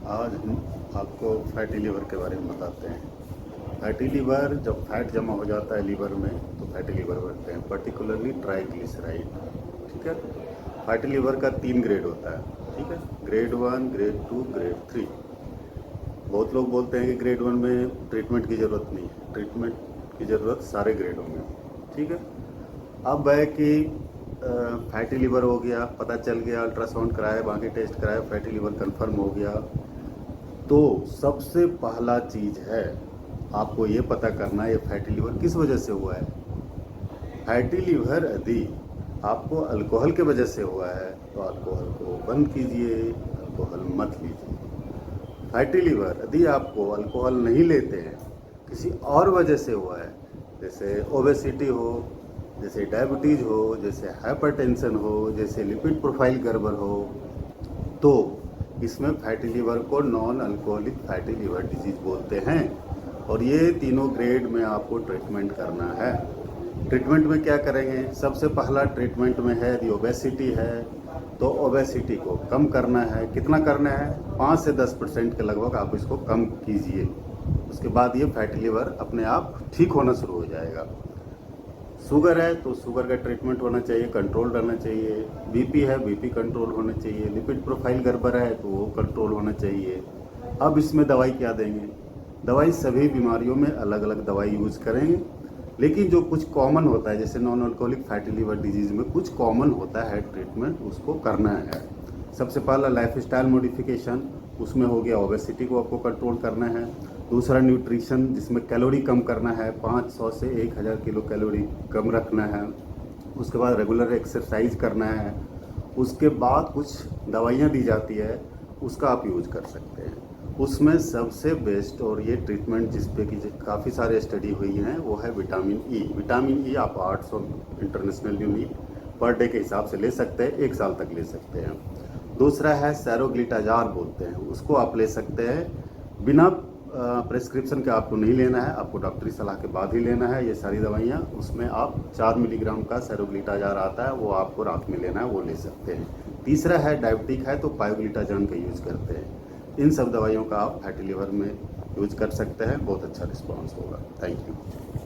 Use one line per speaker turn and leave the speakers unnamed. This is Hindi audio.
आज हम आपको फैटी लीवर के बारे में बताते हैं। फैटी लीवर, जब फैट जमा हो जाता है लीवर में तो फैटी लीवर बनते हैं, पर्टिकुलरली ट्राइग्लिसराइड। ठीक है। फैटी लीवर का 3 ग्रेड होता है। ठीक है, ग्रेड 1, ग्रेड 2, ग्रेड 3। बहुत लोग बोलते हैं कि ग्रेड 1 में ट्रीटमेंट की ज़रूरत नहीं है। ट्रीटमेंट की ज़रूरत सारे ग्रेडों में। ठीक है। अब है कि फैटी लीवर हो गया, पता चल गया, अल्ट्रासाउंड कराया, बाकी टेस्ट कराया, फैटी लीवर कंफर्म हो गया, तो सबसे पहला चीज़ है आपको ये पता करना है ये फैटी लीवर किस वजह से हुआ है। फैटी लीवर यदि आपको अल्कोहल के वजह से हुआ है तो अल्कोहल को बंद कीजिए, अल्कोहल मत लीजिए। फैटी लीवर यदि आपको अल्कोहल नहीं लेते हैं, किसी और वजह से हुआ है, जैसे ओबेसिटी हो, जैसे डायबिटीज़ हो, जैसे हाइपरटेंशन हो, जैसे लिपिड प्रोफाइल गड़बड़ हो, तो इसमें फैटी लीवर को non alcoholic fatty liver disease बोलते हैं। और ये तीनों ग्रेड में आपको ट्रीटमेंट करना है। ट्रीटमेंट में क्या करेंगे? सबसे पहला ट्रीटमेंट में है यदि ओबेसिटी है तो ओबेसिटी को कम करना है। कितना करना है? 5 से 10% के लगभग आप इसको कम कीजिए। उसके बाद ये फैटी लीवर अपने आप ठीक होना शुरू हो जाएगा। शुगर है तो शुगर का ट्रीटमेंट होना चाहिए, कंट्रोल रहना चाहिए। बीपी है, बीपी कंट्रोल होना चाहिए। लिपिड प्रोफाइल गड़बड़ है तो वो कंट्रोल होना चाहिए। अब इसमें दवाई क्या देंगे? दवाई सभी बीमारियों में अलग अलग दवाई यूज करेंगे, लेकिन जो कुछ कॉमन होता है, जैसे non alcoholic fatty liver disease में कुछ कॉमन होता है ट्रीटमेंट, उसको करना है। सबसे पहला लाइफ स्टाइल मॉडिफिकेशन, उसमें हो गया ओबेसिटी को आपको कंट्रोल करना है। दूसरा न्यूट्रिशन, जिसमें कैलोरी कम करना है, 500 से 1000 किलो कैलोरी कम रखना है। उसके बाद रेगुलर एक्सरसाइज करना है। उसके बाद कुछ दवाइयाँ दी जाती है, उसका आप यूज कर सकते हैं। उसमें सबसे बेस्ट और ये ट्रीटमेंट जिस पे कि काफ़ी सारे स्टडी हुई हैं वो है विटामिन ई। विटामिन ई आप 800 इंटरनेशनल यूनिट पर डे के हिसाब से ले सकते हैं, 1 साल तक ले सकते हैं। दूसरा है सैरोग्लिटाजार बोलते हैं, उसको आप ले सकते हैं बिना प्रेस्क्रिप्शन के। आपको नहीं लेना है, आपको डॉक्टरी सलाह के बाद ही लेना है ये सारी दवाइयाँ। उसमें आप 4 मिलीग्राम का सैरोग्लिटाजार आता है, वो आपको रात में लेना है, वो ले सकते हैं। तीसरा है डायबिटिक है तो पायोग्लिटाजान का यूज़ करते हैं। इन सब दवाइयों का आप फैटी लीवर में यूज कर सकते हैं, बहुत अच्छा रिस्पॉन्स होगा। Thank you.